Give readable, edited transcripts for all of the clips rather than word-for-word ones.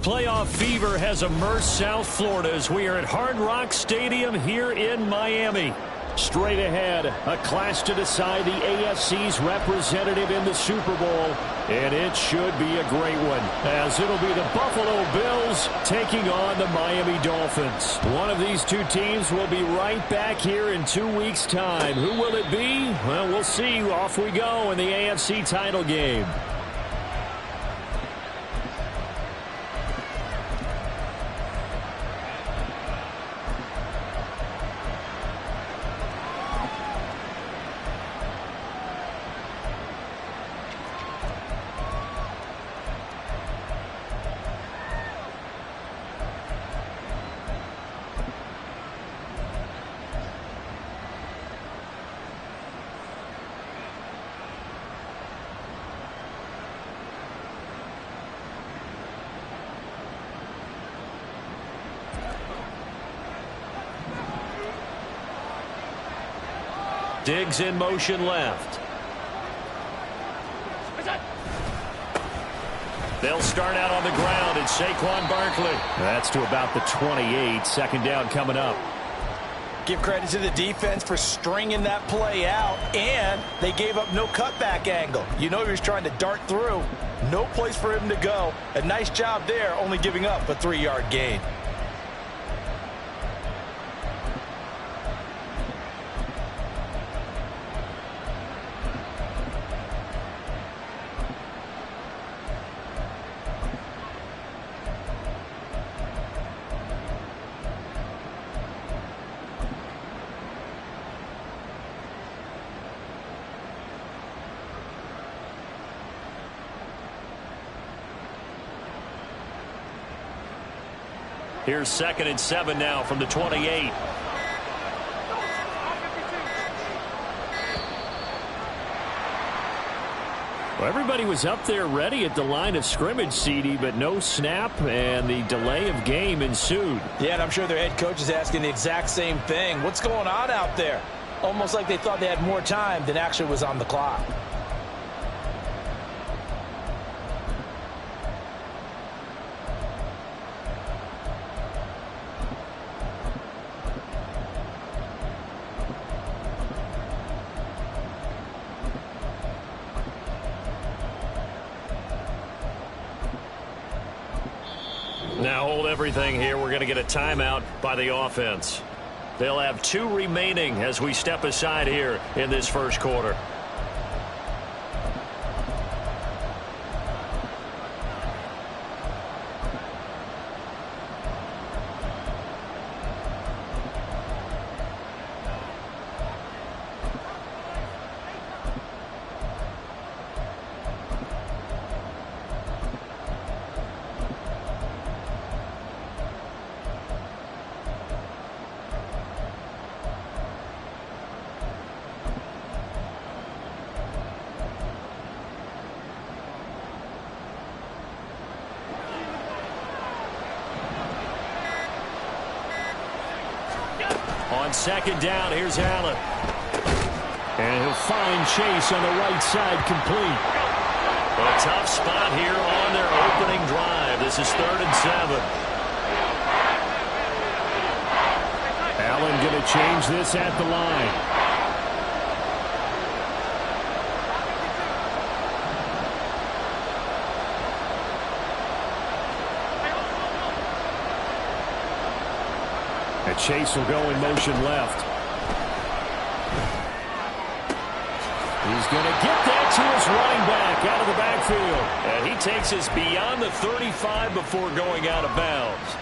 Playoff fever has immersed South Florida as we are at Hard Rock Stadium here in Miami. Straight ahead, a clash to decide the AFC's representative in the Super Bowl, and it should be a great one, as it'll be the Buffalo Bills taking on the Miami Dolphins. One of these two teams will be right back here in 2 weeks' time. Who will it be? Well, we'll see. Off we go in the AFC title game. Diggs in motion left. They'll start out on the ground. It's Saquon Barkley. That's to about the 28. Second down coming up. Give credit to the defense for stringing that play out, and they gave up no cutback angle. You know he was trying to dart through. No place for him to go. A nice job there, only giving up a 3-yard gain. Here's 2nd and 7 now from the 28. Well, everybody was up there ready at the line of scrimmage, CD, but no snap, and the delay of game ensued. Yeah, and I'm sure their head coach is asking the exact same thing. What's going on out there? Almost like they thought they had more time than actually was on the clock. Now hold everything here. We're going to get a timeout by the offense. They'll have 2 remaining as we step aside here in this first quarter. On 2nd down, here's Allen. And he'll find Chase on the right side, complete. A tough spot here on their opening drive. This is 3rd and 7. Allen going to change this at the line. And Chase will go in motion left. He's going to get that to his running back out of the backfield. And he takes us beyond the 35 before going out of bounds.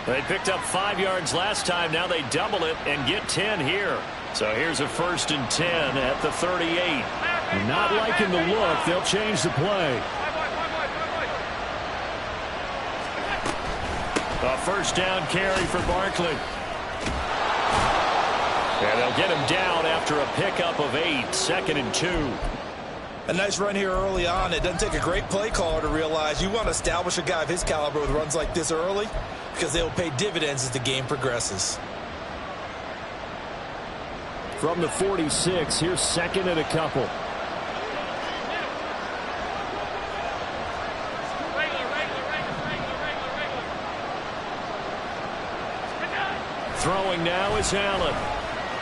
They picked up 5 yards last time. Now they double it and get 10 here. So here's a 1st and 10 at the 38. Not liking the look. They'll change the play. A 1st down carry for Barkley. And they'll get him down after a pickup of 8. 2nd and 2. A nice run here early on. It doesn't take a great play caller to realize you want to establish a guy of his caliber with runs like this early, because they will pay dividends as the game progresses. From the 46, here's 2nd and a couple. throwing now is Allen.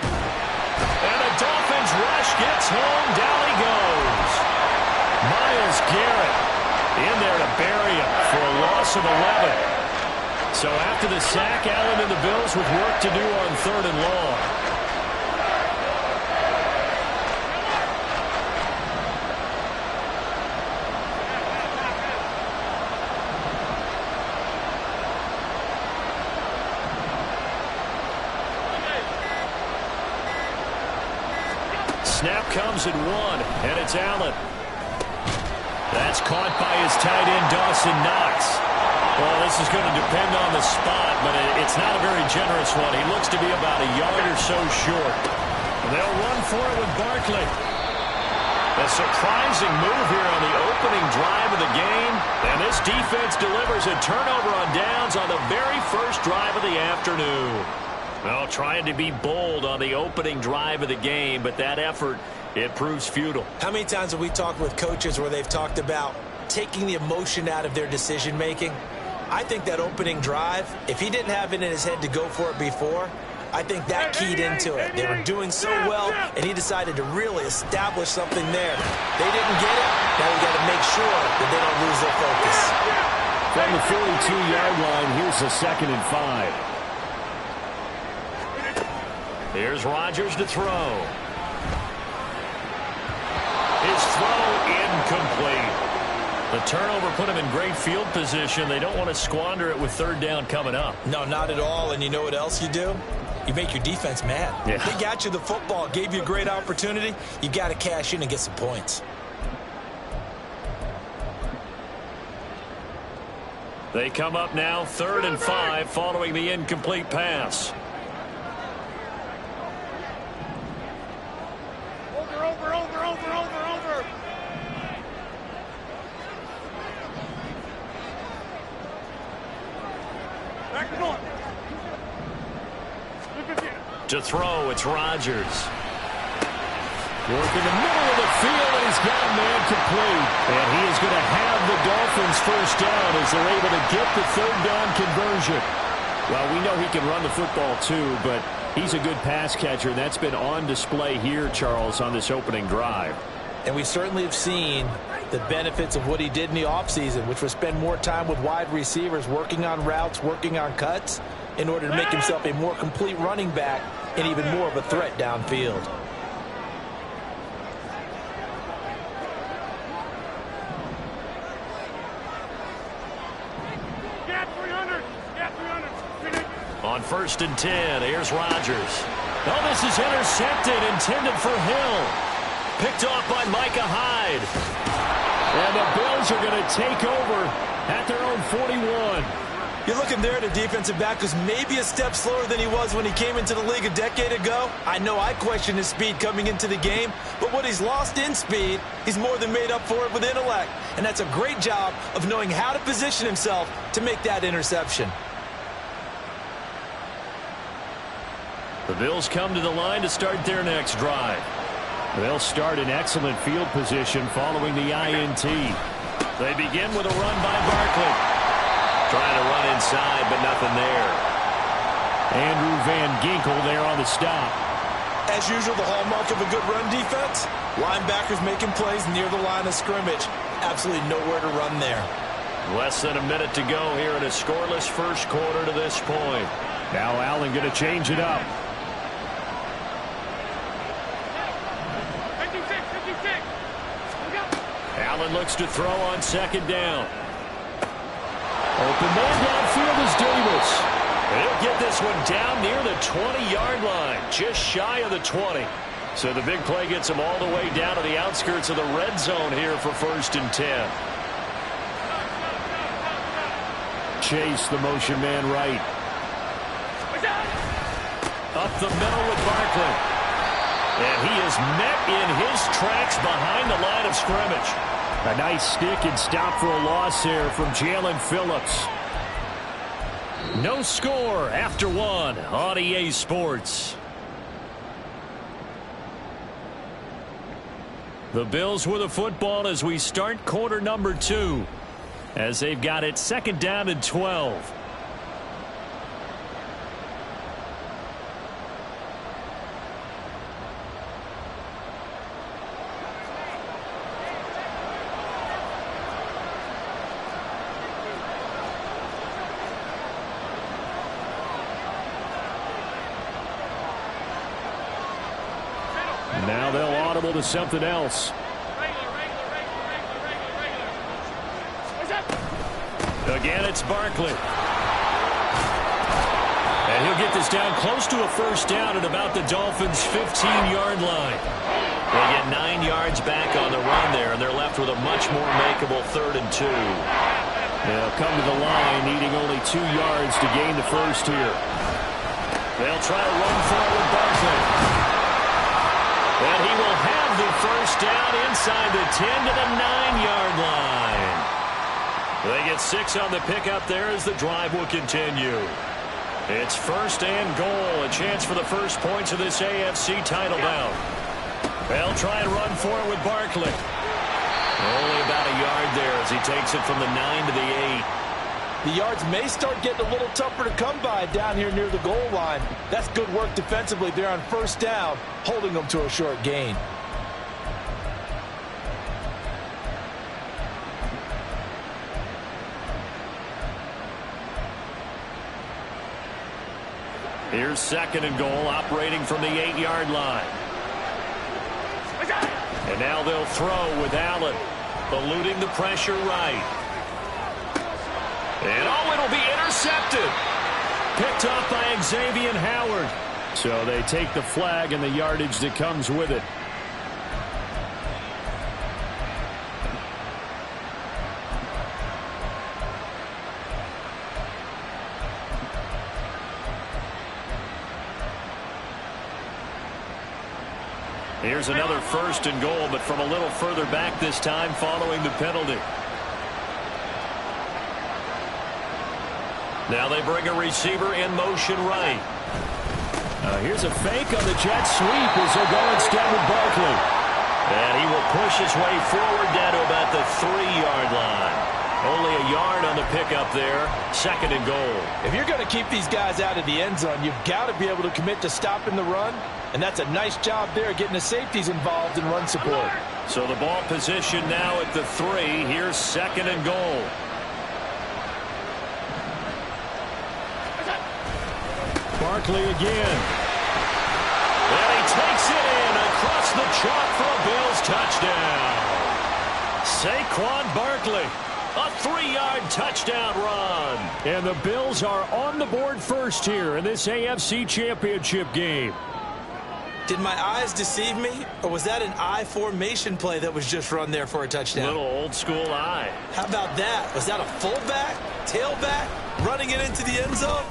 And the Dolphins rush gets home. Down he goes. Myles Garrett in there to bury him for a loss of 11. So after the sack, Allen and the Bills with work to do on 3rd and long. Snap comes at 1, and it's Allen. That's caught by his tight end, Dawson Knox. Well, this is going to depend on the spot, but it's not a very generous one. He looks to be about a yard or so short. They'll run for it with Barkley. A surprising move here on the opening drive of the game. And this defense delivers a turnover on downs on the very first drive of the afternoon. Well, trying to be bold on the opening drive of the game, but that effort, it proves futile. How many times have we talked with coaches where they've talked about taking the emotion out of their decision-making? I think that opening drive, if he didn't have it in his head to go for it before, I think that keyed into it. They were doing so well, and he decided to really establish something there. They didn't get it. Now we got to make sure that they don't lose their focus. From the 42-yard line, here's a 2nd and 5. Here's Rodgers to throw. His throw incomplete. The turnover put him in great field position. They don't want to squander it with 3rd down coming up. No, not at all. And you know what else you do? You make your defense mad. Yeah. They got you the football, gave you a great opportunity. You got to cash in and get some points. They come up now 3rd and 5 following the incomplete pass. Over. Back to north. To throw, it's Rodgers. Work in the middle of the field, and he's got a man complete. And he is going to have the Dolphins first down as they're able to get the 3rd down conversion. Well, we know he can run the football too, but he's a good pass catcher. That's been on display here, Charles, on this opening drive. And we certainly have seen the benefits of what he did in the offseason, which was spend more time with wide receivers, working on routes, working on cuts, in order to make himself a more complete running back and even more of a threat downfield. On 1st and 10, here's Rodgers. Oh, this is intercepted, intended for Hill. Picked off by Micah Hyde. And the Bills are going to take over at their own 41. You're looking there at a defensive back who's maybe a step slower than he was when he came into the league a decade ago. I know I questioned his speed coming into the game, but what he's lost in speed, he's more than made up for it with intellect. And that's a great job of knowing how to position himself to make that interception. The Bills come to the line to start their next drive. They'll start in excellent field position following the INT. They begin with a run by Barkley. Trying to run inside, but nothing there. Andrew Van Ginkel there on the stop. As usual, the hallmark of a good run defense, linebackers making plays near the line of scrimmage. Absolutely nowhere to run there. Less than a minute to go here in a scoreless first quarter to this point. Now Allen going to change it up. Allen looks to throw on 2nd down. Open man downfield is Davis. He'll get this one down near the 20-yard line, just shy of the 20. So the big play gets him all the way down to the outskirts of the red zone here for 1st and 10. Chase, the motion man right. Up the middle with Barkley. And he is met in his tracks behind the line of scrimmage. A nice stick and stop for a loss there from Jalen Phillips. No score after 1 on EA Sports. The Bills with a football as we start quarter number 2. As they've got it 2nd down and 12. to something else. Again, it's Barkley. And he'll get this down close to a first down at about the Dolphins' 15-yard line. They get 9 yards back on the run there, and they're left with a much more makeable 3rd and 2. They'll come to the line needing only 2 yards to gain the first here. They'll try to run forward Barkley. And he will have the first down inside the 10 to the 9-yard line. They get 6 on the pickup there as the drive will continue. It's 1st and goal, a chance for the first points of this AFC title bout. They'll try and run for it with Barkley. Only about a yard there as he takes it from the 9 to the 8. The yards may start getting a little tougher to come by down here near the goal line. That's good work defensively there on 1st down, holding them to a short gain. Here's 2nd and goal, operating from the 8-yard line. And now they'll throw with Allen, eluding the pressure right. And it'll be intercepted. Picked off by Xavier Howard. So they take the flag and the yardage that comes with it. Here's another 1st and goal, but from a little further back this time following the penalty. Now they bring a receiver in motion right. Here's a fake on the jet sweep as they'll go instead with Barkley. And he will push his way forward down to about the 3-yard line. Only a yard on the pickup there. 2nd and goal. If you're going to keep these guys out of the end zone, you've got to be able to commit to stopping the run. And that's a nice job there getting the safeties involved in run support. So the ball position now at the 3. Here's 2nd and goal. Barkley again. And he takes it in across the chalk for a Bills touchdown. Saquon Barkley. A 3-yard touchdown run. And the Bills are on the board first here in this AFC Championship game. Did my eyes deceive me, or was that an I formation play that was just run there for a touchdown? Little old school eye. How about that? Was that a fullback, tailback, running it into the end zone?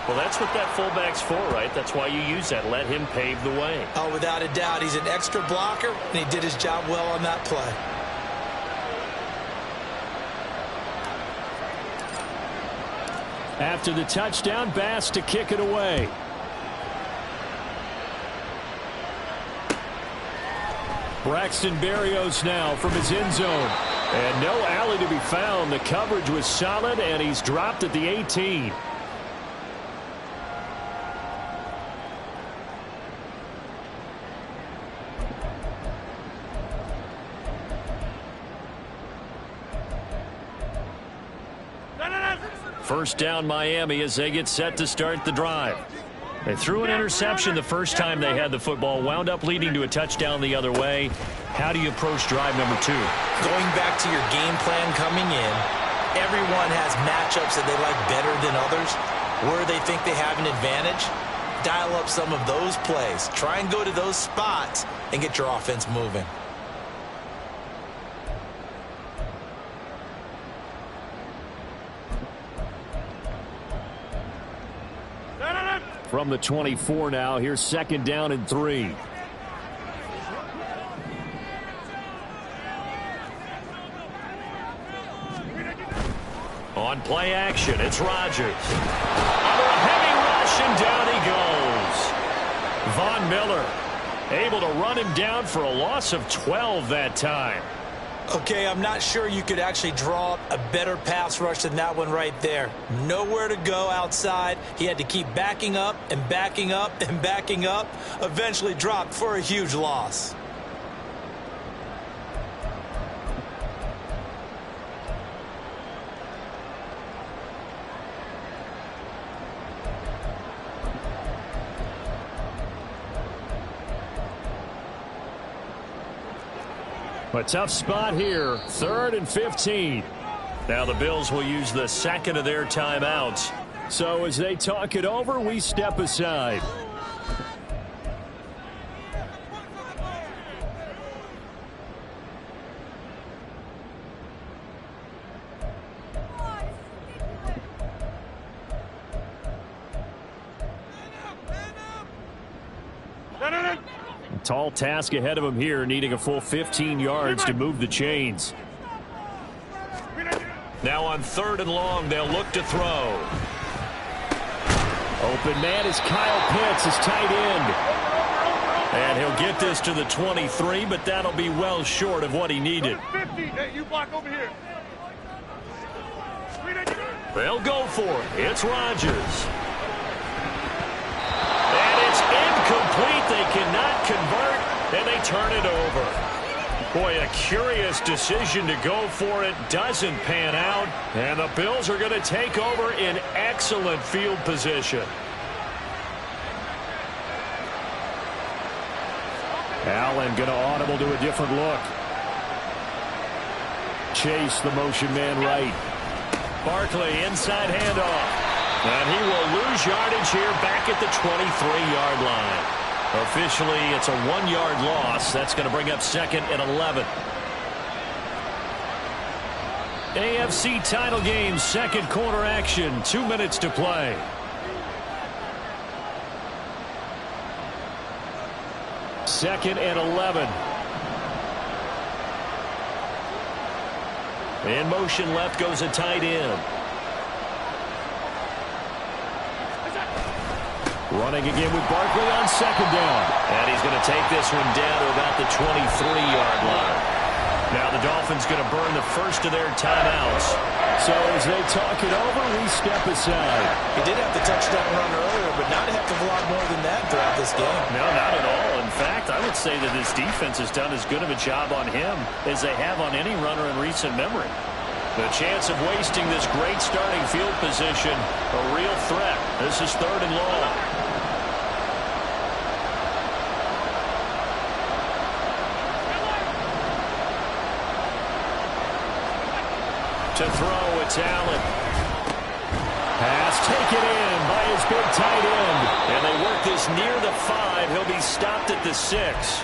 Well, that's what that fullback's for, right? That's why you use that. Let him pave the way. Oh, without a doubt. He's an extra blocker, and he did his job well on that play. After the touchdown, Bass to kick it away. Braxton Berrios now from his end zone. And no alley to be found. The coverage was solid, and he's dropped at the 18. First down Miami as they get set to start the drive. They threw an interception the first time they had the football, wound up leading to a touchdown the other way. How do you approach drive number 2? Going back to your game plan coming in, everyone has matchups that they like better than others, where they think they have an advantage. Dial up some of those plays. Try and go to those spots and get your offense moving. From the 24 now, here's 2nd down and 3. On play action, it's Rodgers. Under a heavy rush, and down he goes. Von Miller able to run him down for a loss of 12 that time. Okay, I'm not sure you could actually draw up a better pass rush than that one right there. Nowhere to go outside. He had to keep backing up and backing up and backing up. Eventually dropped for a huge loss. A tough spot here, 3rd and 15. Now the Bills will use the second of their timeouts. So as they talk it over, we step aside. Tall task ahead of him here, needing a full 15 yards to move the chains. Now on 3rd and long, they'll look to throw. Open man is Kyle Pitts, his tight end. And he'll get this to the 23, but that'll be well short of what he needed. 50. Hey, you block over here. They'll go for it. It's Rodgers. And it's incomplete. They cannot convert, and they turn it over. Boy, a curious decision to go for it. Doesn't pan out, and the Bills are going to take over in excellent field position. Allen going to audible to a different look. Chase the motion man right. Barkley inside handoff. And he will lose yardage here back at the 23-yard line. Officially, it's a 1-yard loss. That's going to bring up 2nd and 11. AFC title game, 2nd quarter action. 2 minutes to play. Second and 11. In motion left goes a tight end. Running again with Barkley on 2nd down. And he's going to take this one down to about the 23-yard line. Now the Dolphins going to burn the first of their timeouts. So as they talk it over, we step aside. He did have the touchdown run earlier, but not a heck of a lot more than that throughout this game. No, not at all. In fact, I would say that this defense has done as good of a job on him as they have on any runner in recent memory. The chance of wasting this great starting field position, a real threat. This is 3rd and long. To throw, it's Allen. Pass taken in by his big tight end. And they work this near the 5. He'll be stopped at the 6.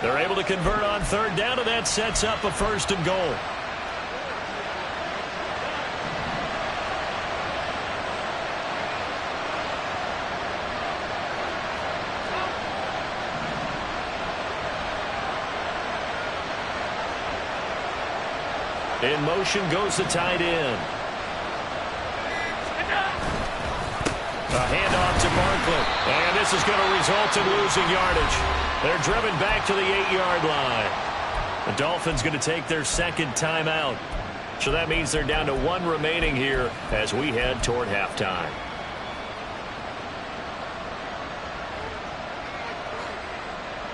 They're able to convert on 3rd down, and that sets up a 1st and goal. In motion goes the tight end. A handoff to Barkley. And this is going to result in losing yardage. They're driven back to the 8-yard line. The Dolphins going to take their 2nd timeout. So that means they're down to 1 remaining here as we head toward halftime.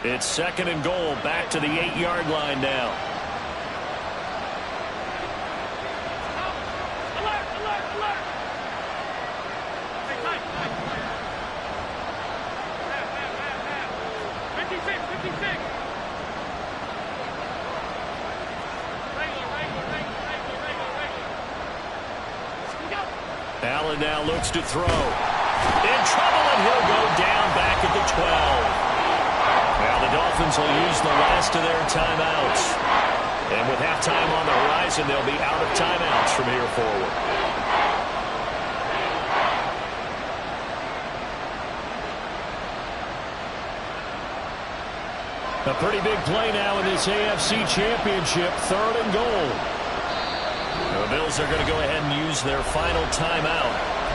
It's 2nd and goal, back to the 8-yard line now. Allen now looks to throw. In trouble, and he'll go down back at the 12. Now the Dolphins will use the last of their timeouts. And with halftime on the horizon, they'll be out of timeouts from here forward. A pretty big play now in this AFC Championship, 3rd and goal. The Bills are going to go ahead and use their final timeout.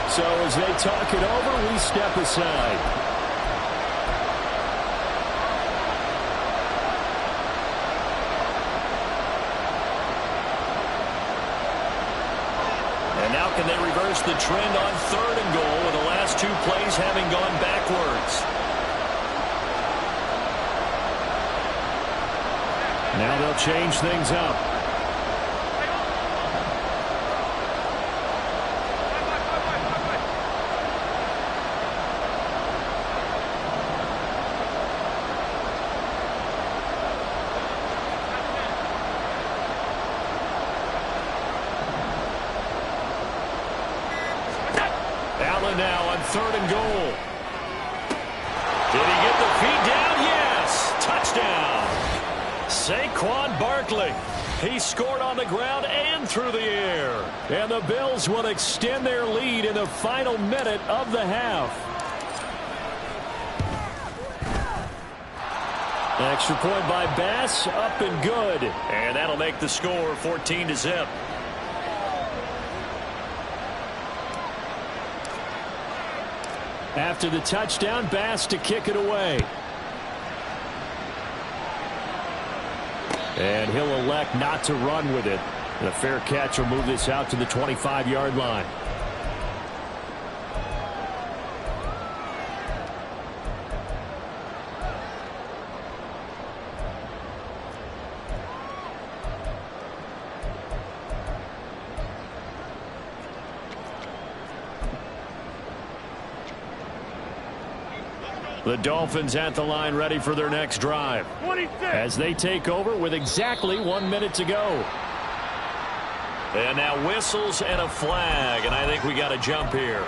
So as they talk it over, we step aside. And now can they reverse the trend on 3rd and goal with the last 2 plays having gone backwards? Now they'll change things up. rolling now on 3rd and goal. Did he get the feet down? Yes. Touchdown. Saquon Barkley. He scored on the ground and through the air. And the Bills will extend their lead in the final minute of the half. Extra point by Bass, up and good. And that'll make the score 14-0. After the touchdown, Bass to kick it away. And he'll elect not to run with it. And a fair catch will move this out to the 25-yard line. The Dolphins at the line ready for their next drive 26. as they take over with exactly 1 minute to go. And now whistles and a flag, and I think we got to jump here.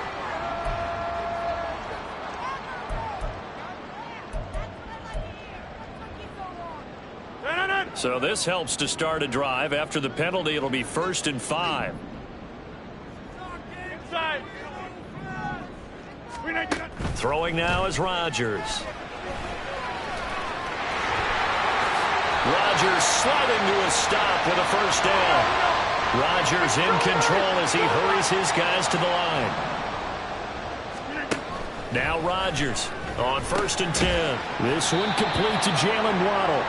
So this helps to start a drive. After the penalty, it'll be 1st and 5. Inside. Throwing now is Rodgers. Rodgers sliding to a stop with a 1st down. Rodgers in control as he hurries his guys to the line. Now Rodgers on 1st and 10. This one complete to Jalen Waddle.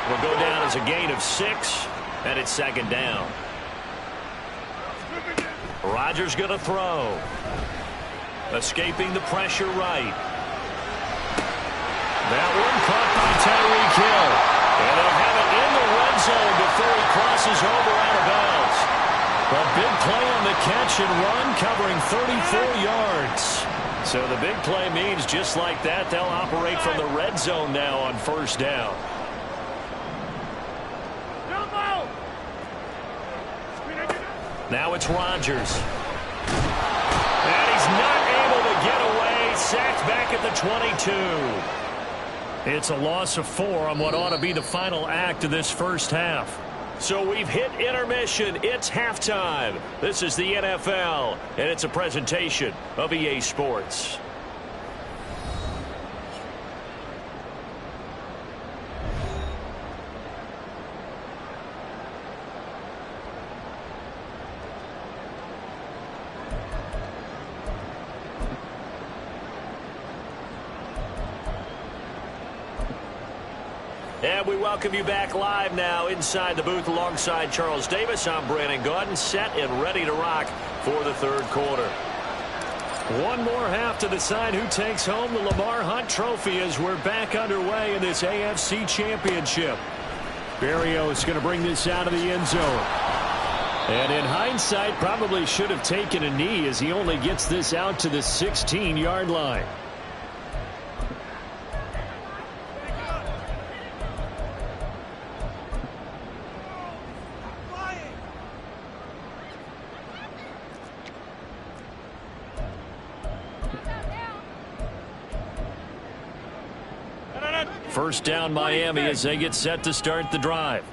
Will go down as a gain of 6, and it's 2nd down. Rodgers going to throw. Escaping the pressure right. That one caught by Tyreek Hill. And they'll have it in the red zone before he crosses over out of bounds. A big play on the catch and run, covering 34 yards. So the big play means just like that, they'll operate from the red zone now on 1st down. Now it's Rodgers. And he's not able to get away. Sacked back at the 22. It's a loss of 4 on what ought to be the final act of this first half. So we've hit intermission. It's halftime. This is the NFL, and it's a presentation of EA Sports. And we welcome you back live now inside the booth alongside Charles Davis. I'm Brandon Gaudin, set and ready to rock for the 3rd quarter. One more half to decide who takes home the Lamar Hunt Trophy as we're back underway in this AFC Championship. Berrios going to bring this out of the end zone. And in hindsight, probably should have taken a knee as he only gets this out to the 16-yard line. First down Miami as they get set to start the drive.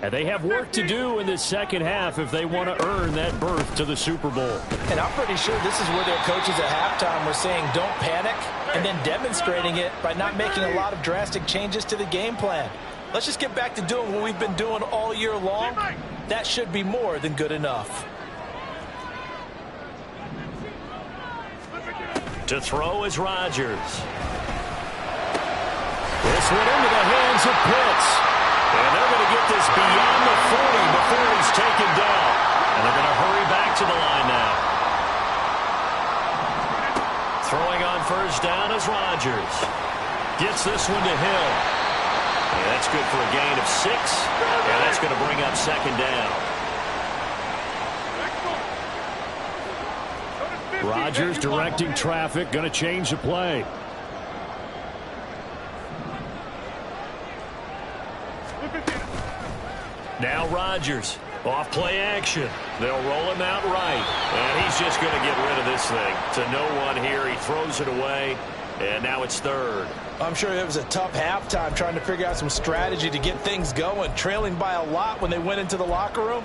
And they have work to do in this second half if they want to earn that berth to the Super Bowl. And I'm pretty sure this is where their coaches at halftime were saying don't panic, and then demonstrating it by not making a lot of drastic changes to the game plan. Let's just get back to doing what we've been doing all year long. That should be more than good enough. To throw is Rodgers. This one into the hands of Pitts. And they're going to get this beyond the 40 before he's taken down. And they're going to hurry back to the line now. Throwing on 1st down is Rodgers. Gets this one to Hill. And that's good for a gain of 6. And that's going to bring up 2nd down. Rodgers directing traffic, going to change the play. Now Rodgers Off play action. They'll roll him out right. And he's just going to get rid of this thing. To no one here. He throws it away. And now it's third. I'm sure it was a tough halftime trying to figure out some strategy to get things going. Trailing by a lot when they went into the locker room.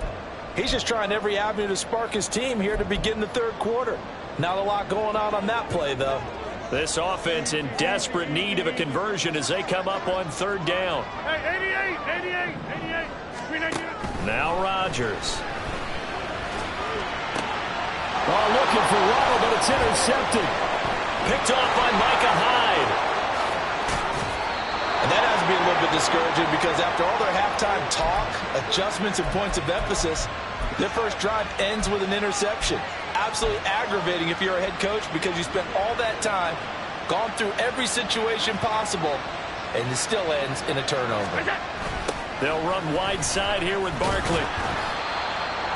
He's just trying every avenue to spark his team here to begin the third quarter. Not a lot going on that play, though. This offense in desperate need of a conversion as they come up on third down. Hey, 88. Now Rodgers. Oh, looking for Waddle, but it's intercepted. Picked off by Micah Hyde. And that has to be a little bit discouraging because after all their halftime talk, adjustments, and points of emphasis, their first drive ends with an interception. Absolutely aggravating if you're a head coach because you spent all that time, gone through every situation possible, and it still ends in a turnover. They'll run wide side here with Barkley.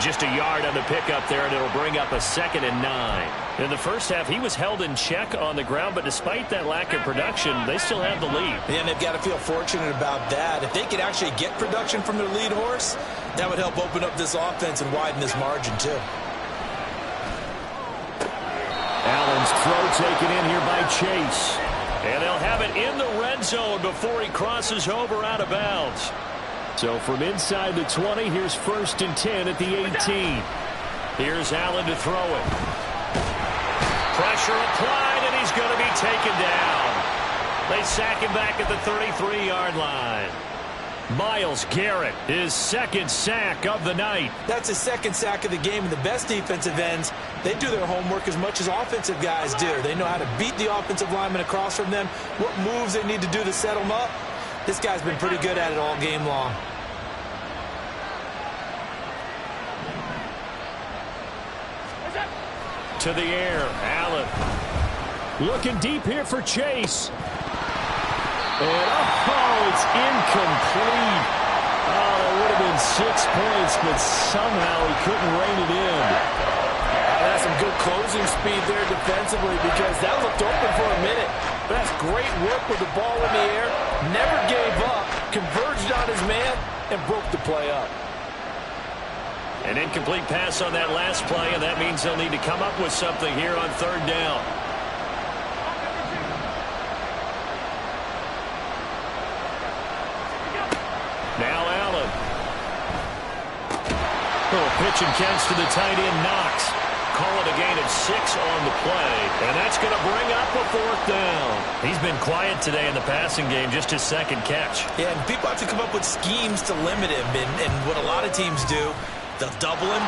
Just a yard on the pickup there, and it'll bring up a 2nd and 9. In the first half, he was held in check on the ground, but despite that lack of production, they still have the lead. Yeah, and they've got to feel fortunate about that. If they could actually get production from their lead horse, that would help open up this offense and widen this margin, too. Allen's throw taken in here by Chase. And they'll have it in the red zone before he crosses over out of bounds. So from inside the 20, here's 1st and 10 at the 18. Here's Allen to throw it. Pressure applied, and he's going to be taken down. They sack him back at the 33-yard line. Myles Garrett, his 2nd sack of the night. That's his 2nd sack of the game, and the best defensive ends, they do their homework as much as offensive guys do. They know how to beat the offensive lineman across from them, what moves they need to do to set them up. This guy's been pretty good at it all game long. To the air, Allen. Looking deep here for Chase. And, oh, it's incomplete. Oh, it would have been 6 points, but somehow he couldn't rein it in. That's some good closing speed there defensively because that looked open for a minute. But that's great work with the ball in the air. Never gave up, converged on his man, and broke the play up. An incomplete pass on that last play, and that means they'll need to come up with something here on third down. Now Allen. Oh, pitch and catch to the tight end, Knox. Call it a gain of 6 on the play, and that's going to bring up a 4th down. He's been quiet today in the passing game, just his 2nd catch. Yeah, and people have to come up with schemes to limit him, and what a lot of teams do, they'll double him,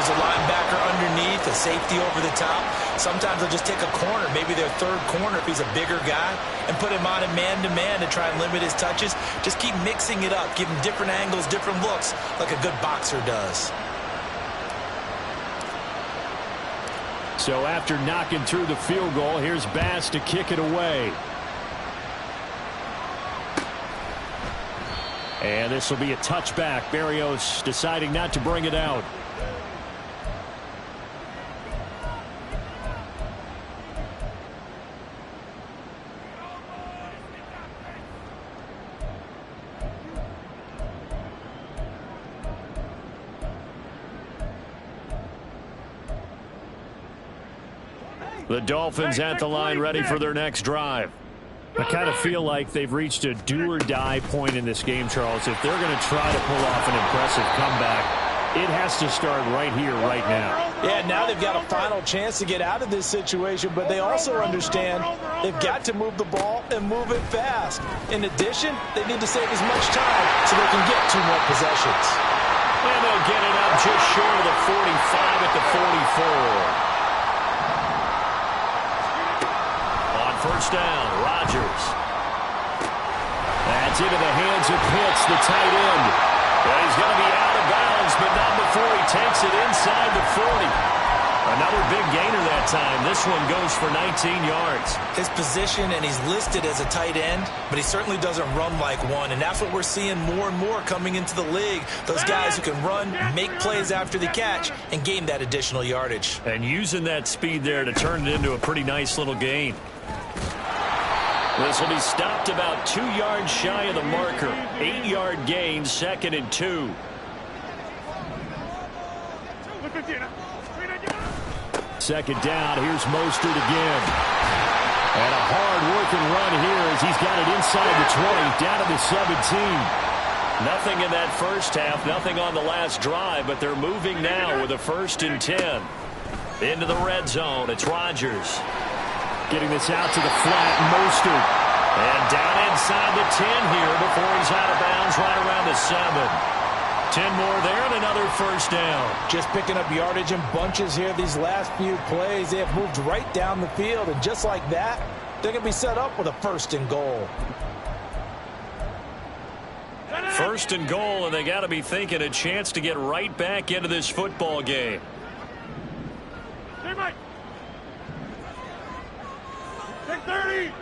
use a linebacker underneath, a safety over the top. Sometimes they'll just take a corner, maybe their 3rd corner if he's a bigger guy, and put him on a man-to-man to try and limit his touches. Just keep mixing it up, give him different angles, different looks, like a good boxer does. So after knocking through the field goal, here's Bass to kick it away. And this will be a touchback. Berrios deciding not to bring it out. The Dolphins at the line ready for their next drive. I kind of feel like they've reached a do-or-die point in this game, Charles. If they're going to try to pull off an impressive comeback, it has to start right here, right now. Yeah, now they've got a final chance to get out of this situation, but they also understand they've got to move the ball and move it fast. In addition, they need to save as much time so they can get 2 more possessions. And they'll get it up just short of the 45 at the 44. First down, Rodgers. That's into the hands of Pitts, the tight end. Well, he's going to be out of bounds, but not before he takes it inside the 40. Another big gainer that time. This one goes for 19 yards. His position, and he's listed as a tight end, but he certainly doesn't run like one, and that's what we're seeing more and more coming into the league. Those guys who can run, make plays after the catch, and gain that additional yardage. And using that speed there to turn it into a pretty nice little gain. This will be stopped about 2 yards shy of the marker. 8-yard gain, 2nd and 2. Second down. Here's Mostert again. And a hard-working run here as he's got it inside the 20, down to the 17. Nothing in that first half, nothing on the last drive, but they're moving now with a 1st and 10. Into the red zone, it's Rodgers. Getting this out to the flat, Mostert. And down inside the 10 here before he's out of bounds right around the 7. 10 more there and another 1st down. Just picking up yardage in bunches here these last few plays. They have moved right down the field, and just like that, they're going to be set up with a 1st and goal. 1st and goal, and they got to be thinking a chance to get right back into this football game. Hey, Mike. Take 30.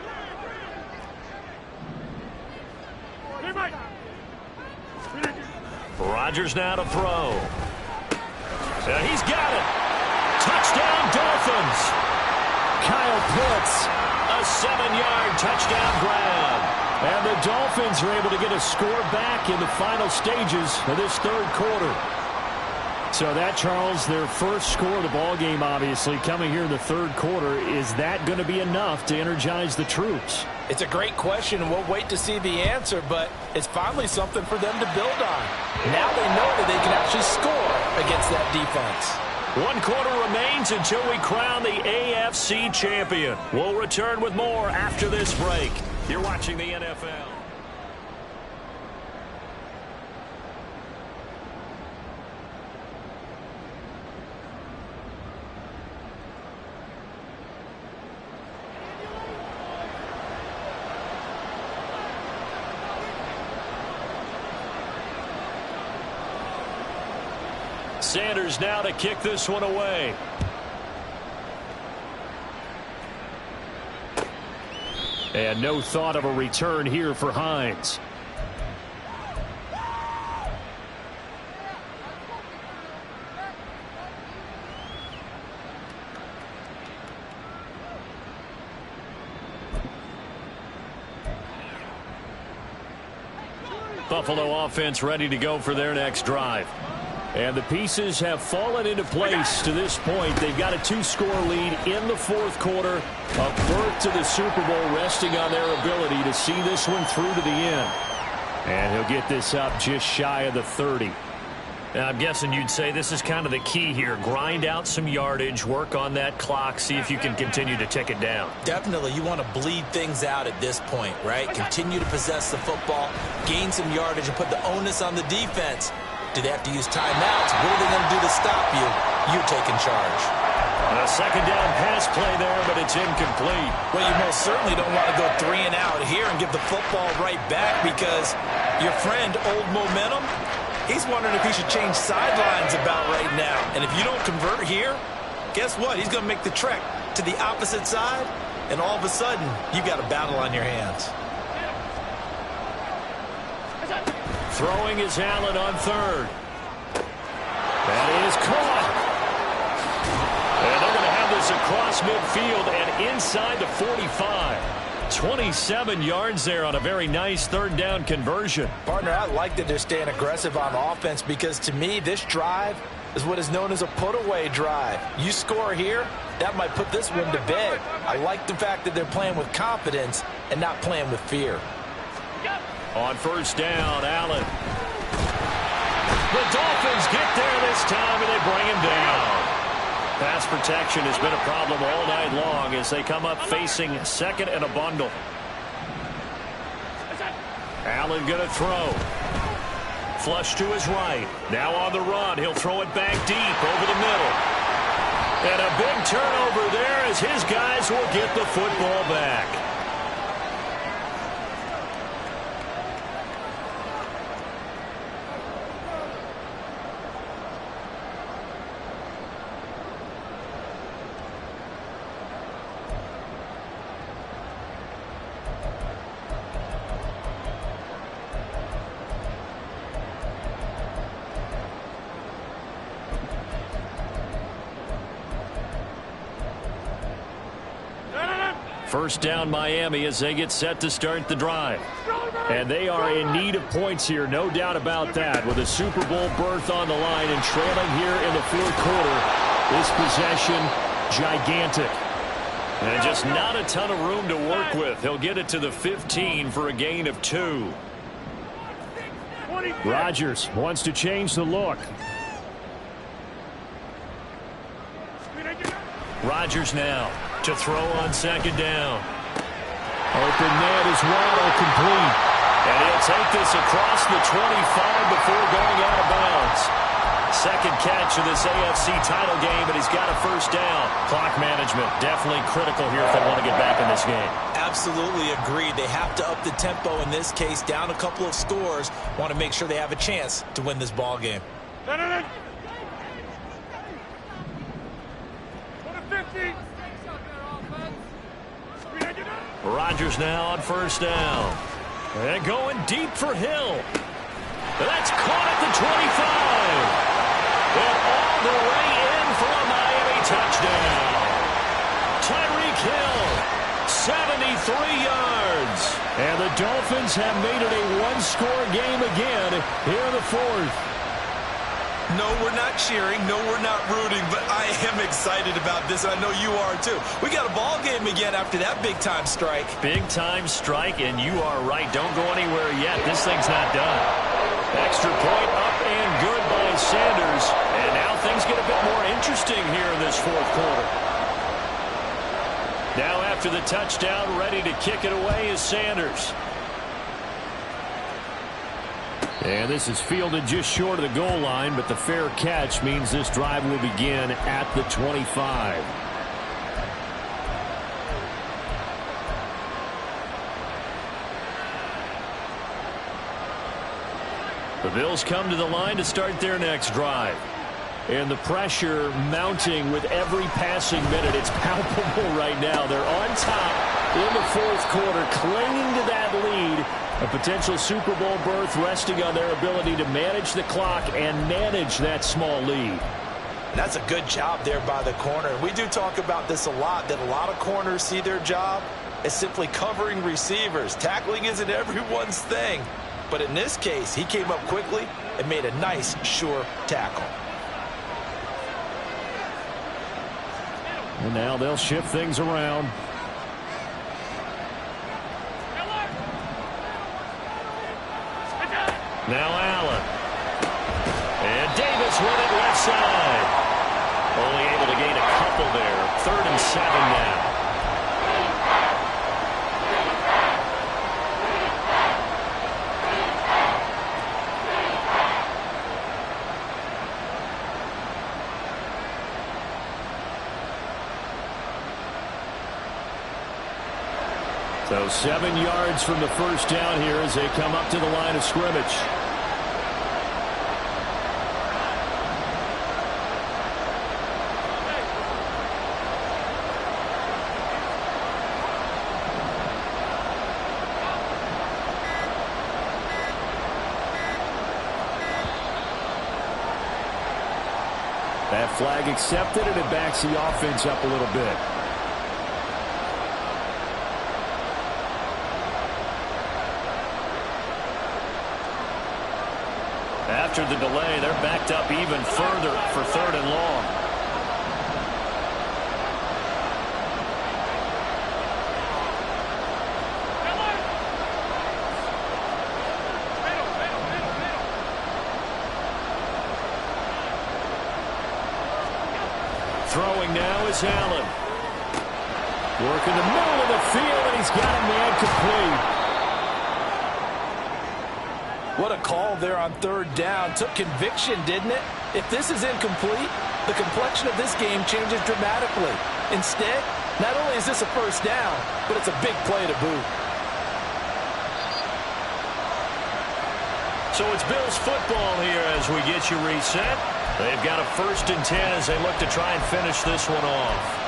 Hey, Mike. Rodgers now to throw. He's got it. Touchdown, Dolphins. Kyle Pitts, a 7-yard touchdown grab. And the Dolphins are able to get a score back in the final stages of this 3rd quarter. So that, Charles, their first score of the ball game, obviously, coming here in the 3rd quarter. Is that going to be enough to energize the troops? It's a great question, and we'll wait to see the answer, but it's finally something for them to build on. Now they know that they can actually score against that defense. 1 quarter remains until we crown the AFC champion. We'll return with more after this break. You're watching the NFL. Sanders now to kick this one away. And no thought of a return here for Hines. Buffalo offense ready to go for their next drive. And the pieces have fallen into place to this point. They've got a 2-score lead in the 4th quarter. A berth to the Super Bowl resting on their ability to see this one through to the end. And he'll get this up just shy of the 30. Now, I'm guessing you'd say this is kind of the key here. Grind out some yardage, work on that clock, see if you can continue to tick it down. Definitely, you want to bleed things out at this point, right? Continue to possess the football, gain some yardage, and put the onus on the defense. Do they have to use timeouts? What are they going to do to stop you? You're taking charge. A 2nd down pass play there, but it's incomplete. Well, you most certainly don't want to go 3 and out here and give the football right back because your friend, Old Momentum, he's wondering if he should change sidelines about right now. And if you don't convert here, guess what? He's going to make the trek to the opposite side, and all of a sudden, you've got a battle on your hands. Throwing is Allen on 3rd. That is caught. And they're going to have this across midfield and inside the 45. 27 yards there on a very nice 3rd down conversion. Partner, I like that they're staying aggressive on offense because to me, this drive is what is known as a put-away drive. You score here, that might put this one to bed. I like the fact that they're playing with confidence and not playing with fear. On 1st down, Allen. The Dolphins get there this time, and they bring him down. Pass protection has been a problem all night long as they come up facing 2nd and a bundle. Allen going to throw. Flush to his right. Now on the run. He'll throw it back deep over the middle. And a big turnover there as his guys will get the football back. First down Miami as they get set to start the drive. And they are in need of points here, no doubt about that. With a Super Bowl berth on the line and trailing here in the fourth quarter, this possession gigantic. And just not a ton of room to work with. He'll get it to the 15 for a gain of 2. Rodgers wants to change the look. Rodgers now to throw on second down. Open man is Waddle, complete. And he'll take this across the 25 before going out of bounds. Second catch of this AFC title game, and he's got a first down. Clock management definitely critical here if they want to get back in this game. Absolutely agreed. They have to up the tempo in this case, down a couple of scores. Want to make sure they have a chance to win this ball game. Rodgers now on first down. And going deep for Hill. That's caught at the 25. And all the way in for a Miami touchdown. Tyreek Hill, 73 yards. And the Dolphins have made it a one-score game again here in the fourth. No, we're not cheering. No, we're not rooting. But I am excited about this. I know you are, too. We got a ball game again after that big-time strike. Big-time strike, and you are right. Don't go anywhere yet. This thing's not done. Extra point up and good by Sanders. And now things get a bit more interesting here in this fourth quarter. Now after the touchdown, ready to kick it away is Sanders. And this is fielded just short of the goal line, but the fair catch means this drive will begin at the 25. The Bills come to the line to start their next drive. And the pressure mounting with every passing minute. It's palpable right now. They're on top in the fourth quarter, clinging to that lead. A potential Super Bowl berth resting on their ability to manage the clock and manage that small lead. That's a good job there by the corner. We do talk about this a lot, that a lot of corners see their job as simply covering receivers. Tackling isn't everyone's thing. But in this case, he came up quickly and made a nice, sure tackle. And now they'll shift things around. Now Allen. And Davis with it left side. Only able to gain a couple there. 3rd and 7 now. So 7 yards from the first down here as they come up to the line of scrimmage. That flag accepted, and it backs the offense up a little bit. After the delay, they're backed up even further for 3rd and long. Throwing now is Allen. Working the middle of the field, and he's got a man complete. What a call there on 3rd down. Took conviction, didn't it? If this is incomplete, the complexion of this game changes dramatically. Instead, not only is this a first down, but it's a big play to boot. So it's Bills football here as we get you reset. They've got a 1st and 10 as they look to try and finish this one off.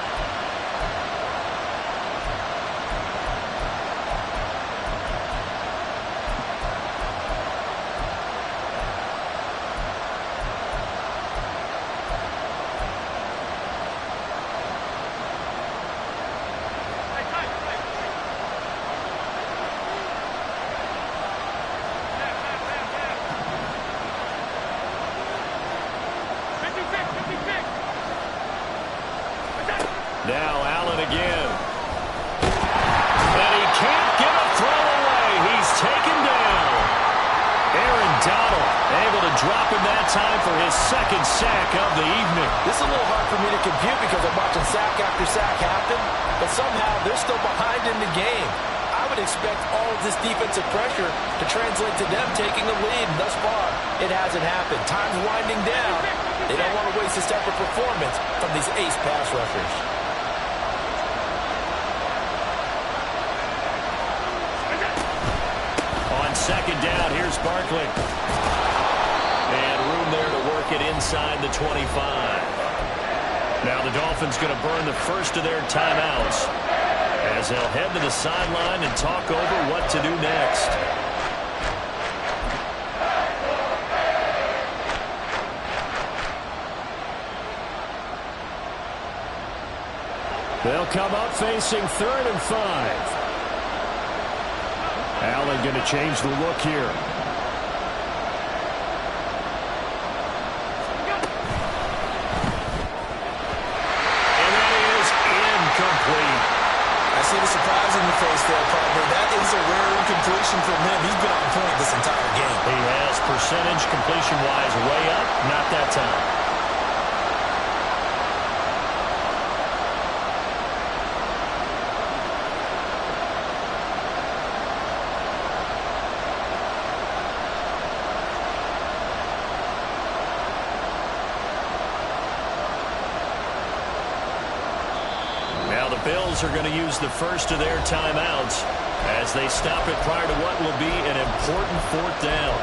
Now Allen again. And he can't get a throw away. He's taken down. Aaron Donald able to drop him that time for his second sack of the evening. This is a little hard for me to compute because I'm watching sack after sack happen, but somehow they're still behind in the game. I would expect all of this defensive pressure to translate to them taking a lead. Thus far, it hasn't happened. Time's winding down. They don't want to waste this type of performance from these ace pass rushers. On second down, here's Barkley. And room there to work it inside the 25. Now the Dolphins going to burn the first of their timeouts as they'll head to the sideline and talk over what to do next. They'll come up facing 3rd and 5. Allen going to change the look here. And that is incomplete. I see the surprise in your face there, partner. That is a rare incompletion from him. He's been on point this entire game. He has percentage completion-wise way up, not that time. Bills are going to use the first of their timeouts as they stop it prior to what will be an important 4th down.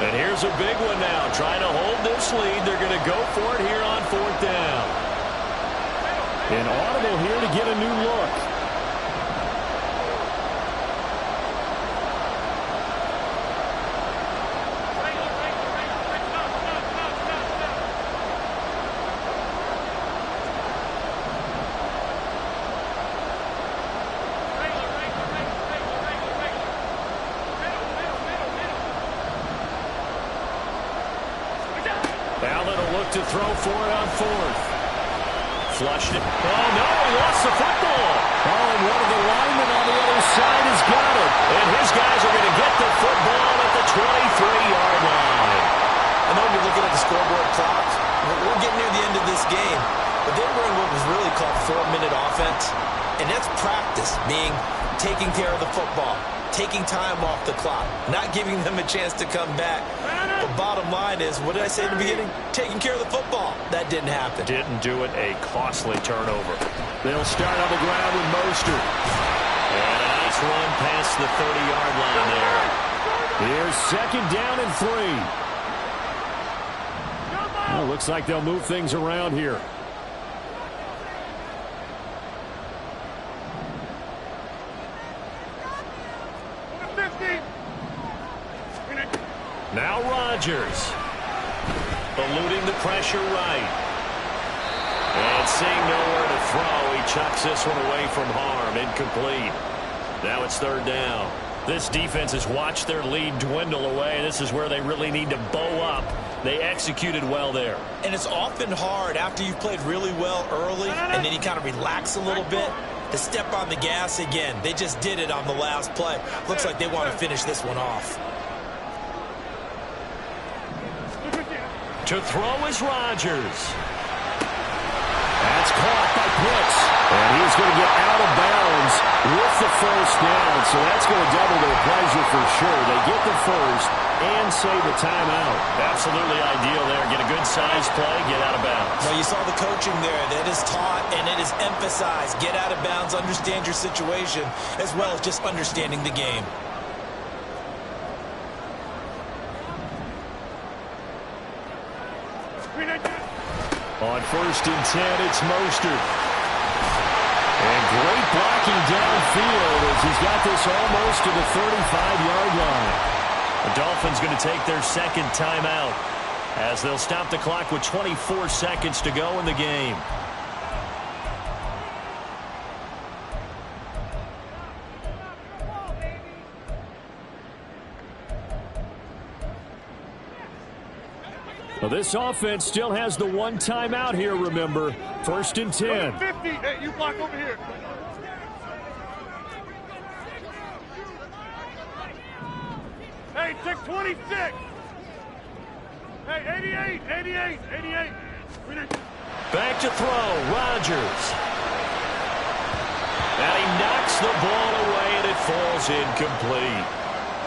And here's a big one now. Trying to hold this lead. They're going to go for it here on 4th down. An audible here to get a new look. Allen will look to throw for it on 4th. Flushed it. Oh, no, he lost the football. Oh, and one of the linemen on the other side has got it. And his guys are going to get the football at the 23-yard line. I know you're looking at the scoreboard clock. We're getting near the end of this game. But they were in what was really called 4-minute offense. And that's practice, being taking care of the football, taking time off the clock, not giving them a chance to come back. The bottom line is, what did I say in the beginning? Taking care of the football. That didn't happen. Didn't do it. A costly turnover. They'll start on the ground with Mostert. And a nice run past the 30-yard line there. Here's 2nd down and 3. Well, looks like they'll move things around here. Now Rodgers, eluding the pressure right. And seeing nowhere to throw, he chucks this one away from harm. Incomplete. Now it's 3rd down. This defense has watched their lead dwindle away. This is where they really need to bow up. They executed well there. And it's often hard after you've played really well early and then you kind of relax a little bit to step on the gas again. They just did it on the last play. Looks like they want to finish this one off. To throw is Rodgers. That's caught by Pitts. And he's going to get out of bounds with the 1st down. So that's going to double their pleasure for sure. They get the 1st and save the timeout. Absolutely ideal there. Get a good size play, get out of bounds. Well, you saw the coaching there. That is taught and it is emphasized. Get out of bounds, understand your situation, as well as just understanding the game. On 1st and 10, it's Mostert. And great blocking downfield as he's got this almost to the 35-yard line. The Dolphins going to take their 2nd timeout as they'll stop the clock with 24 seconds to go in the game. Well, this offense still has the one timeout here, remember. 1st and 10. 50. Hey, you block over here. Hey, take 26. Hey, 88. Back to throw, Rodgers. And he knocks the ball away, and it falls incomplete.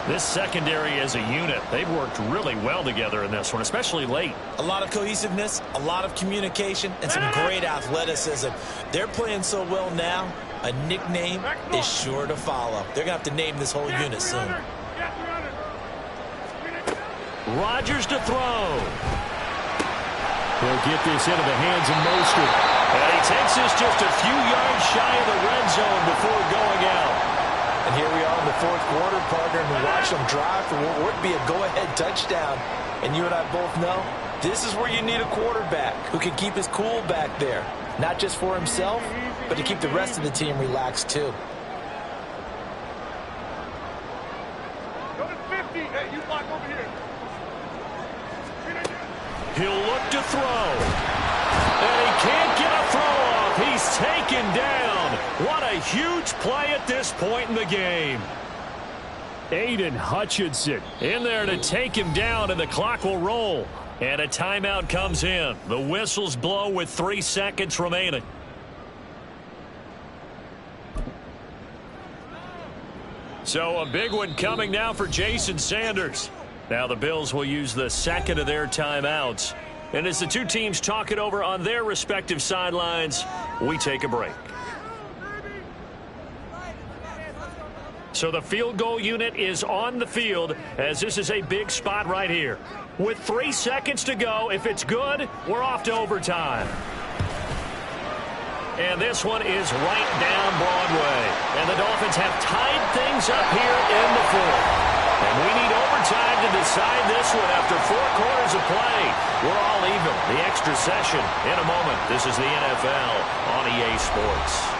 This secondary as a unit, they've worked really well together in this one, especially late. A lot of cohesiveness, a lot of communication, and some great athleticism. They're playing so well now, a nickname is sure to follow. They're going to have to name this whole unit soon. Rodgers to throw. He'll get this into the hands of Mostert. And he takes this just a few yards shy of the red zone before going out. And here we are in the 4th quarter, partner, and we watch them drive for what would be a go-ahead touchdown. And you and I both know this is where you need a quarterback who can keep his cool back there. Not just for himself, but to keep the rest of the team relaxed too. Go to 50. Hey, you block over here. He'll look to throw. And he can't get a throw off. He's taken down. What a huge play at this point in the game. Aiden Hutchinson in there to take him down, and the clock will roll. And a timeout comes in. The whistles blow with 3 seconds remaining. So a big one coming now for Jason Sanders. Now the Bills will use the second of their timeouts. And as the two teams talk it over on their respective sidelines, we take a break. So the field goal unit is on the field, as this is a big spot right here. With 3 seconds to go, if it's good, we're off to overtime. And this one is right down Broadway. And the Dolphins have tied things up here in the 4th. And we need overtime to decide this one after 4 quarters of play. We're all even. The extra session in a moment. This is the NFL on EA Sports.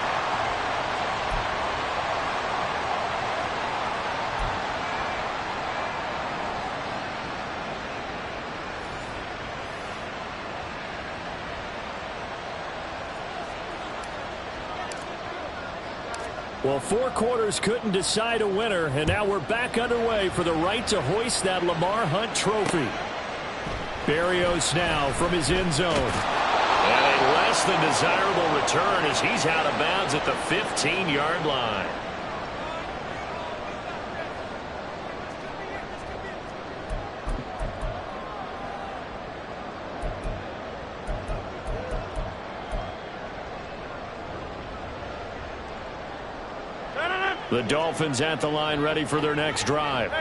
Well, 4 quarters couldn't decide a winner, and now we're back underway for the right to hoist that Lamar Hunt trophy. Berrios now from his end zone. And a less than desirable return as he's out of bounds at the 15-yard line. The Dolphins at the line, ready for their next drive.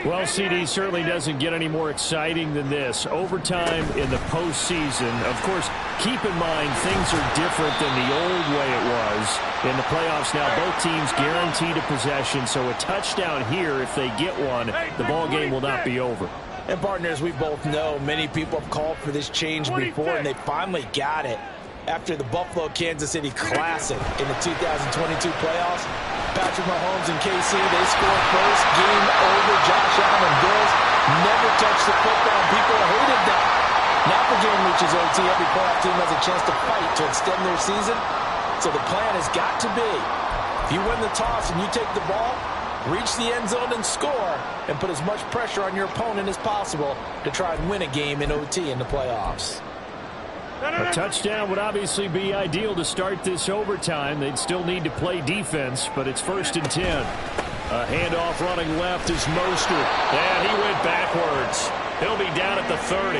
Well, CD certainly doesn't get any more exciting than this. Overtime in the postseason. Of course, keep in mind things are different than the old way it was. In the playoffs now, both teams guaranteed a possession, so a touchdown here, if they get one, the ball game will not be over. And partners, we both know many people have called for this change before, and they finally got it. After the Buffalo-Kansas City Classic in the 2022 playoffs, Patrick Mahomes and KC, they scored first. Game over. Josh Allen and Bills never touched the football. People hated that. Now the game reaches OT. Every playoff team has a chance to fight to extend their season. So the plan has got to be, if you win the toss and you take the ball, reach the end zone and score, and put as much pressure on your opponent as possible to try and win a game in OT in the playoffs. A touchdown would obviously be ideal to start this overtime. They'd still need to play defense, but it's 1st and 10. A handoff running left is Mostert. And he went backwards. He'll be down at the 30.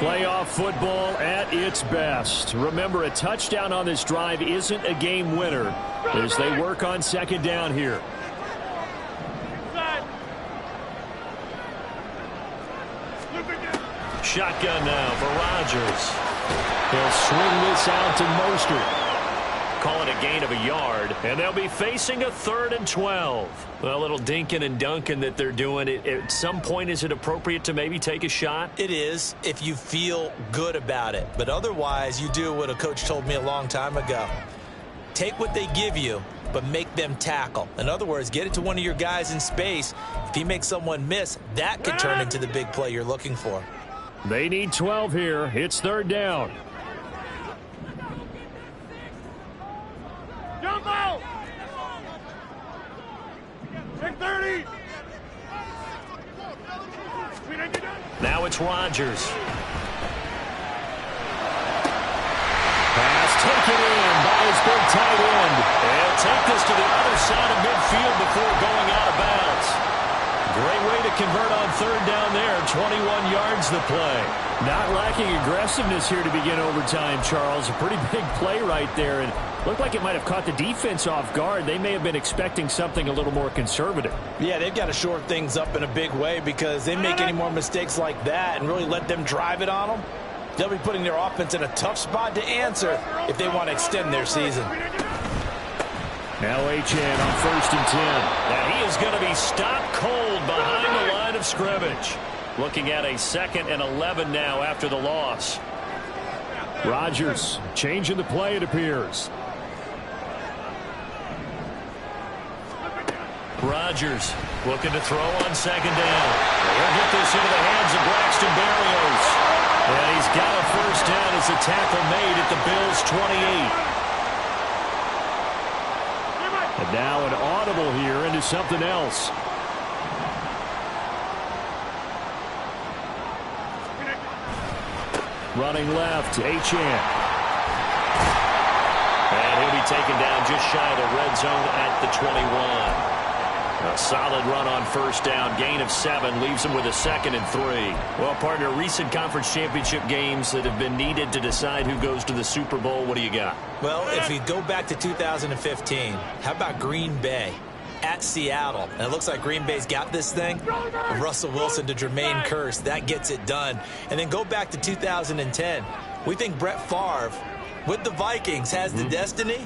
Playoff football at its best. Remember, a touchdown on this drive isn't a game winner as they work on 2nd down here. Shotgun now for Rodgers. He'll swing this out to Mostert. Call it a gain of a yard, and they'll be facing a 3rd and 12. Well, a little dinking and dunking that they're doing. At some point, is it appropriate to maybe take a shot? It is, if you feel good about it. But otherwise, you do what a coach told me a long time ago. Take what they give you, but make them tackle. In other words, get it to one of your guys in space. If he makes someone miss, that could turn into the big play you're looking for. They need 12 here. It's third down. Jump out! Take 30! Now it's Rodgers. Pass taken in by his big tight end. He'll take this to the other side of midfield before going out of bounds. Great way to convert on third down there. 21 yards the play. Not lacking aggressiveness here to begin overtime, Charles. A pretty big play right there. And looked like it might have caught the defense off guard. They may have been expecting something a little more conservative. Yeah, they've got to shore things up in a big way because they make any more mistakes like that and really let them drive it on them. They'll be putting their offense in a tough spot to answer if they want to extend their season. Now Achane on 1st and 10. Now he is going to be stopped cold behind the line of scrimmage. Looking at a 2nd and 11 now after the loss. Rodgers changing the play, it appears. Rodgers looking to throw on 2nd down. He'll get this into the hands of Braxton Berrios. And he's got a 1st down as the tackle made at the Bills' 28. And now an audible here into something else. Running left, Achane. And he'll be taken down just shy of the red zone at the 21. A solid run on 1st down. Gain of 7 leaves him with a 2nd and 3. Well, partner, recent conference championship games that have been needed to decide who goes to the Super Bowl. What do you got? Well, if we go back to 2015, how about Green Bay at Seattle? And it looks like Green Bay's got this thing. Russell Wilson to Jermaine Kearse. That gets it done. And then go back to 2010. We think Brett Favre with the Vikings has the destiny,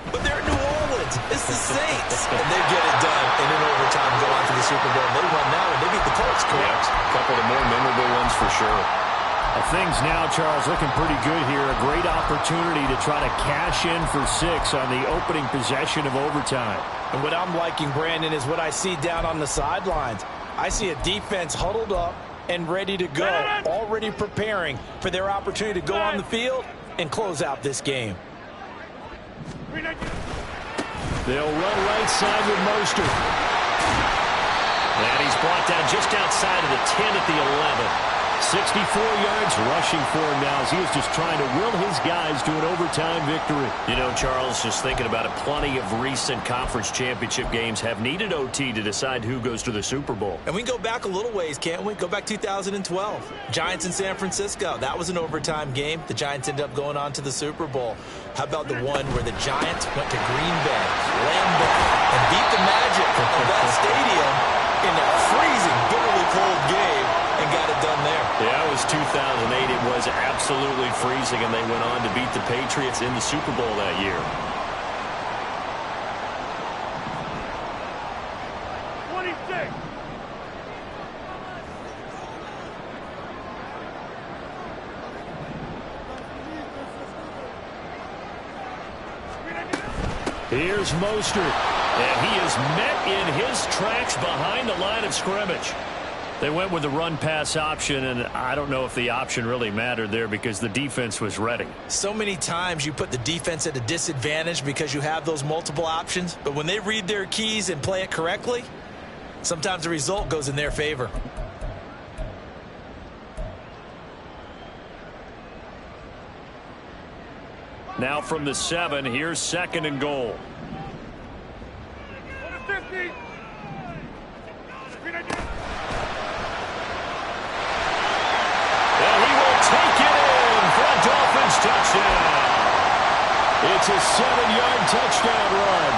but they're in New Orleans. It's the Saints. And they get it done and in overtime go on to the Super Bowl. They won now and they beat the Colts, correct? A couple of the more memorable ones for sure. Things now, Charles, looking pretty good here. A great opportunity to try to cash in for 6 on the opening possession of overtime. And what I'm liking, Brandon, is what I see down on the sidelines. I see a defense huddled up and ready to go, already preparing for their opportunity to go on the field and close out this game. They'll run right side with Mostert. And he's brought down just outside of the 10 at the 11. 64 yards rushing for him now as he is just trying to will his guys to an overtime victory. You know, Charles, just thinking about it, plenty of recent conference championship games have needed OT to decide who goes to the Super Bowl. And we can go back a little ways, can't we? Go back 2012. Giants in San Francisco. That was an overtime game. The Giants ended up going on to the Super Bowl. How about the one where the Giants went to Green Bay, Lambeau, and beat the Magic of that stadium in that freezing, bitterly cold game and got it done there. Yeah, it was 2008. It was absolutely freezing, and they went on to beat the Patriots in the Super Bowl that year. 26. Here's Mostert, and he is met in his tracks behind the line of scrimmage. They went with the run-pass option, and I don't know if the option really mattered there because the defense was ready. So many times you put the defense at a disadvantage because you have those multiple options, but when they read their keys and play it correctly, sometimes the result goes in their favor. Now from the 7, here's 2nd and goal. 50. And he will take it in for a Dolphins touchdown. It's a 7-yard touchdown run.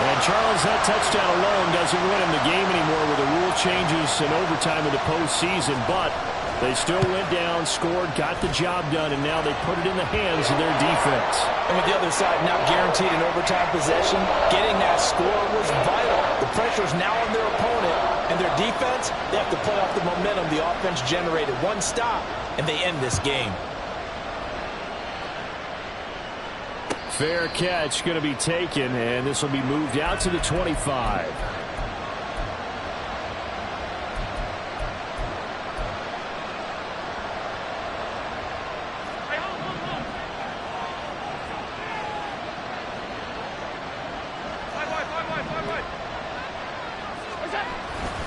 And Charles, that touchdown alone doesn't win him the game anymore with the rule changes and overtime in the postseason, but they still went down, scored, got the job done, and now they put it in the hands of their defense. And with the other side now guaranteed an overtime possession, getting that score was vital. The pressure's now on their opponent, and their defense, they have to play off the momentum the offense generated. One stop, and they end this game. Fair catch going to be taken, and this will be moved out to the 25.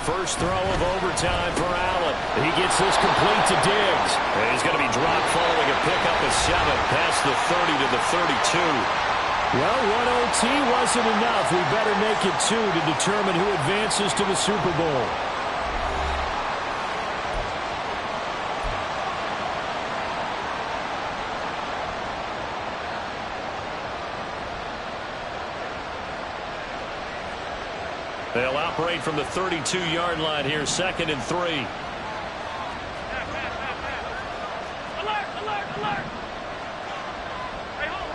First throw of overtime for Allen. He gets this complete to Diggs. And he's going to be dropped following a pickup of 7 past the 30 to the 32. Well, one OT wasn't enough. We better make it 2 to determine who advances to the Super Bowl. They'll operate from the 32-yard line here, 2nd and 3. Alert, alert, alert. Hey, hold.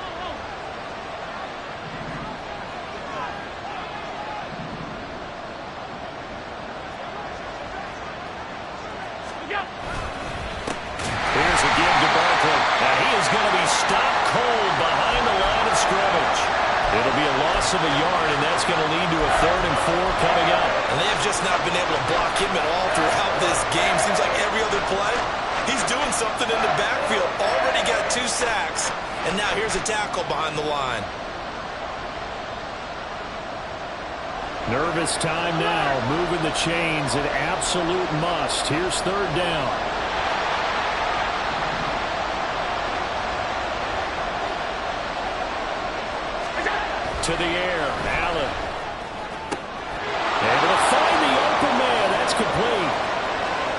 Here's a give to Barkley. Now he is going to be stopped cold behind the line of scrimmage. It'll be a loss of a yard, and that's going to lead to a 3rd and 4 coming up. And they have just not been able to block him at all throughout this game. Seems like every other play, he's doing something in the backfield. Already got 2 sacks, and now here's a tackle behind the line. Nervous time now, moving the chains, an absolute must. Here's 3rd down. To the air, Allen. Able to find the open man. That's complete.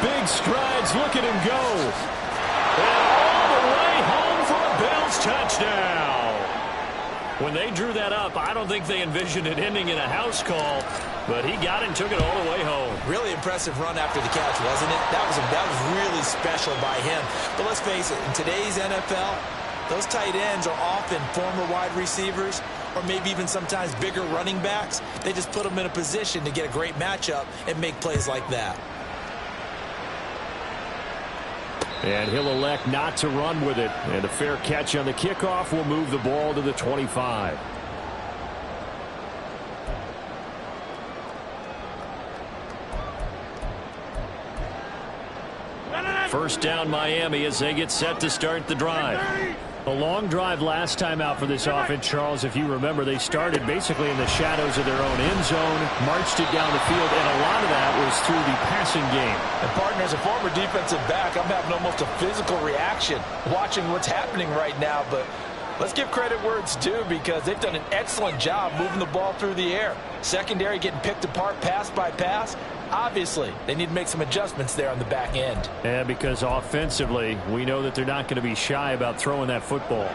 Big strides. Look at him go. And all the way home for a Bills touchdown. When they drew that up, I don't think they envisioned it ending in a house call, but he got it and took it all the way home. Really impressive run after the catch, wasn't it? That was really special by him. But let's face it, in today's NFL, those tight ends are often former wide receivers or maybe even sometimes bigger running backs. They just put them in a position to get a great matchup and make plays like that. And he'll elect not to run with it. And a fair catch on the kickoff will move the ball to the 25. First down Miami as they get set to start the drive. A long drive last time out for this offense, Charles. If you remember, they started basically in the shadows of their own end zone, marched it down the field, and a lot of that was through the passing game. And partner, as a former defensive back, I'm having almost a physical reaction watching what's happening right now. But let's give credit where it's due because they've done an excellent job moving the ball through the air. Secondary getting picked apart pass by pass. Obviously, they need to make some adjustments there on the back end. And because offensively, we know that they're not going to be shy about throwing that football.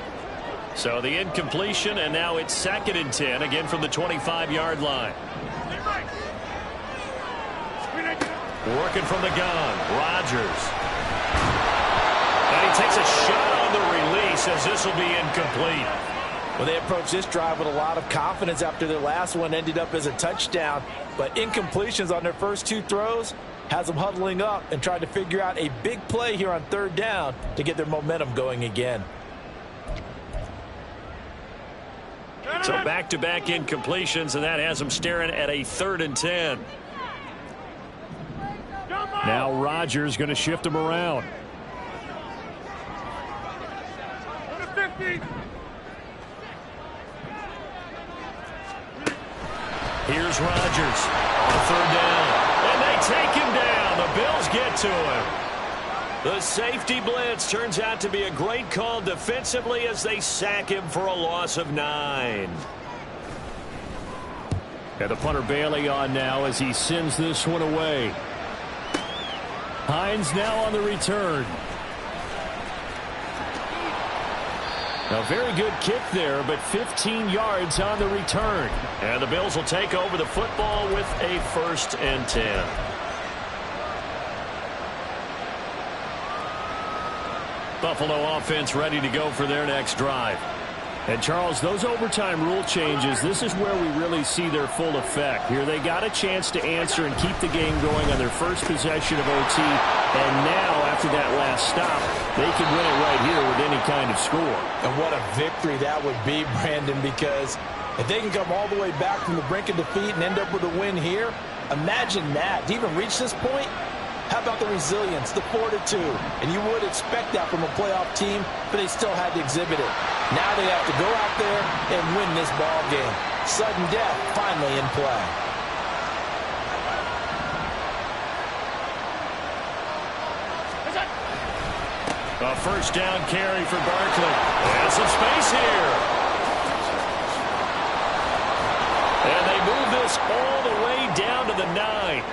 So the incompletion, and now it's 2nd and 10, again from the 25-yard line. Working from the gun, Rodgers. And he takes a shot on the release as this will be incomplete. Well, they approached this drive with a lot of confidence after their last one ended up as a touchdown. But incompletions on their first 2 throws has them huddling up and trying to figure out a big play here on 3rd down to get their momentum going again. So back-to-back incompletions, and that has them staring at a 3rd and 10. Now Rodgers going to shift them around. Here's Rodgers on 3rd down. And they take him down. The Bills get to him. The safety blitz turns out to be a great call defensively as they sack him for a loss of 9. And the punter Bailey on now as he sends this one away. Hines now on the return. A very good kick there, but 15 yards on the return. And the Bills will take over the football with a 1st and 10. Buffalo offense ready to go for their next drive. And, Charles, those overtime rule changes, this is where we really see their full effect. Here they got a chance to answer and keep the game going on their first possession of OT. And now, after that last stop, they can win it right here with any kind of score. And what a victory that would be, Brandon, because if they can come all the way back from the brink of defeat and end up with a win here, imagine that. To even reach this point, how about the resilience, the fortitude? And you would expect that from a playoff team, but they still had to exhibit it. Now they have to go out there and win this ball game. Sudden death finally in play. A first down carry for Barkley. And some space here. And they move this all the way down to the 9.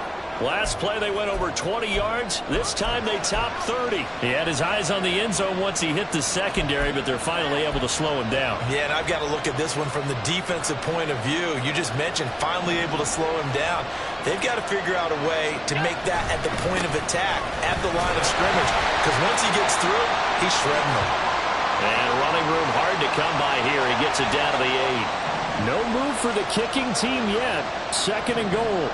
Last play they went over 20 yards. This time they topped 30. He had his eyes on the end zone once he hit the secondary, but they're finally able to slow him down. Yeah, and I've got to look at this one from the defensive point of view. You just mentioned finally able to slow him down. They've got to figure out a way to make that at the point of attack, at the line of scrimmage, because once he gets through, he's shredding them. And running room hard to come by here. He gets it down to the 8. No move for the kicking team yet. 2nd and goal.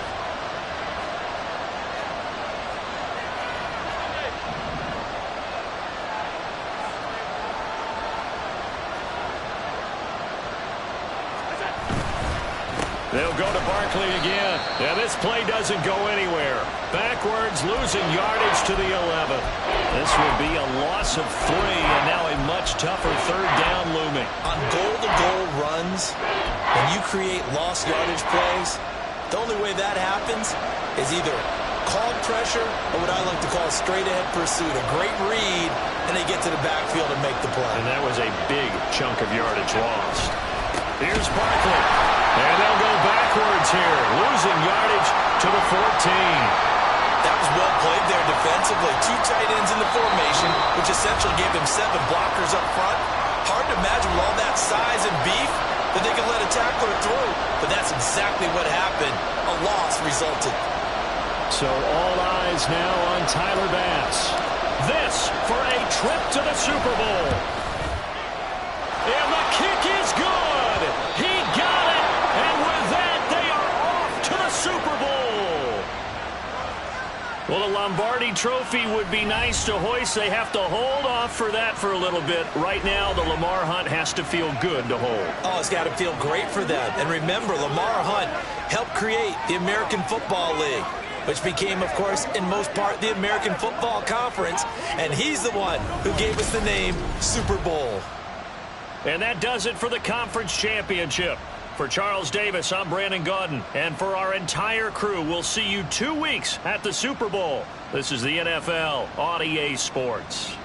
They'll go to Barkley again. And this play doesn't go anywhere. Backwards, losing yardage to the 11. This will be a loss of 3, and now a much tougher 3rd down looming. On goal-to-goal runs, when you create lost yardage plays, the only way that happens is either called pressure or what I like to call straight-ahead pursuit. A great read, and they get to the backfield and make the play. And that was a big chunk of yardage lost. Here's Barkley. And they'll go backwards here, losing yardage to the 14. That was well played there defensively. 2 tight ends in the formation, which essentially gave them 7 blockers up front. Hard to imagine with all that size and beef that they could let a tackler through. But that's exactly what happened. A loss resulted. So all eyes now on Tyler Bass. This for a trip to the Super Bowl. And the kick is good. He got it. And with that, they are off to the Super Bowl. Well, the Lombardi Trophy would be nice to hoist. They have to hold off for that for a little bit. Right now, the Lamar Hunt has to feel good to hold. Oh, it's got to feel great for them. And remember, Lamar Hunt helped create the American Football League, which became, of course, in most part, the American Football Conference. And he's the one who gave us the name Super Bowl. And that does it for the conference championship. For Charles Davis, I'm Brandon Gaudin. And for our entire crew, we'll see you 2 weeks at the Super Bowl. This is the NFL on EA Sports.